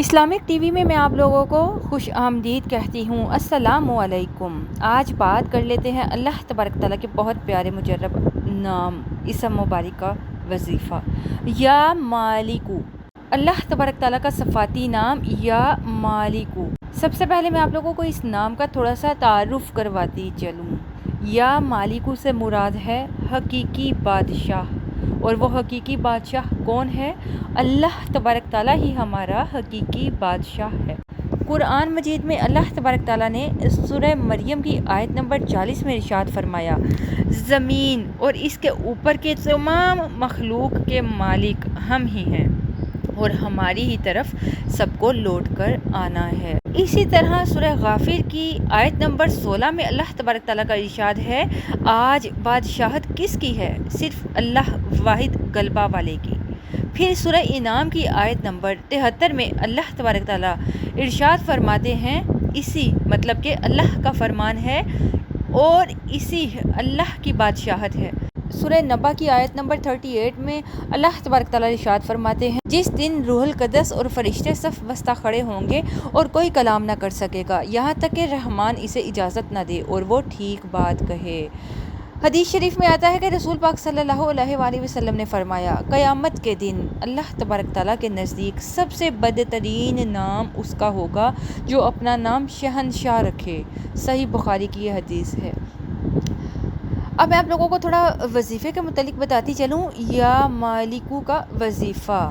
Islamic T V میں آپ لوگوں کو خوش آمدید کہتی ہوں۔ السلام علیکم۔ آج بات کر لیتے ہیں اللہ تبارک تعالیٰ کے بہت پیارے مجرب نام اسم مبارک کا وظیفہ یا مالکو۔ اللہ تبارک تعالیٰ کا صفاتی نام یا مالکو۔ سب سے پہلے میں آپ لوگوں کو اس نام کا تھوڑا سا تعارف کرواتی چلوں۔ یا مالکو سے مراد ہے حقیقی بادشاہ، اور وہ حقیقی بادشاہ کون ہے؟ اللہ تبارک تعالیٰ ہی ہمارا حقیقی بادشاہ ہے۔ قرآن مجید میں اللہ تبارک تعالیٰ نے سورہ مریم کی آیت نمبر 40 میں ارشاد فرمایا، زمین اور اس کے اوپر کے تمام مخلوق کے مالک ہم ہی ہیں اور ہماری ہی طرف سب کو لوٹ کر آنا ہے۔ اسی طرح سورہ غافر کی آیت نمبر 16 میں اللہ تبارک تعالیٰ کا ارشاد ہے، آج بادشاہت کس کی ہے؟ صرف اللہ واحد غلبہ والے کی۔ پھر سورہ انعام کی آیت نمبر 73 میں اللہ تبارک تعالیٰ ارشاد فرماتے ہیں، اسی مطلب کہ اللہ کا فرمان ہے اور اسی اللہ کی بادشاہت ہے۔ سورہ نبا کی آیت نمبر 38 میں اللہ تبارک تعالیٰ ارشاد فرماتے ہیں، جس دن روح القدس اور فرشتے صف بستہ کھڑے ہوں گے اور کوئی کلام نہ کر سکے گا یہاں تک کہ رحمان اسے اجازت نہ دے اور وہ ٹھیک بات کہے۔ حدیث شریف میں آتا ہے کہ رسول پاک صلی اللہ علیہ وآلہ وسلم نے فرمایا، قیامت کے دن اللہ تبارک تعالیٰ کے نزدیک سب سے بدترین نام اس کا ہوگا جو اپنا نام شہنشاہ رکھے۔ صحیح بخاری کی یہ حدیث ہے۔ اب میں آپ لوگوں کو تھوڑا وظیفے کے متعلق بتاتی چلوں۔ یا مالکو کا وظیفہ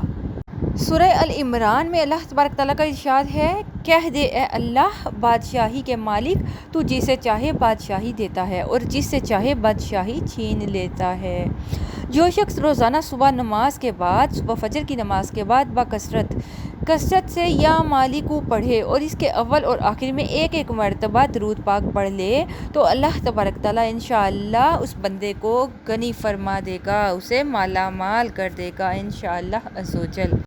سورہ العمران میں اللہ تبارک تعالیٰ کا ارشاد ہے، کہہ دے اے اللہ بادشاہی کے مالک، تو جسے چاہے بادشاہی دیتا ہے اور جس سے چاہے بادشاہی چھین لیتا ہے۔ جو شخص روزانہ صبح نماز کے بعد، صبح فجر کی نماز کے بعد کثرت سے یا مالکو پڑھے اور اس کے اول اور آخر میں ایک ایک مرتبہ درود پاک پڑھ لے تو اللہ تبارک تعالیٰ انشاءاللہ اس بندے کو غنی فرما دے گا، اسے مالا مال کر دے گا انشاءاللہ عز و جل۔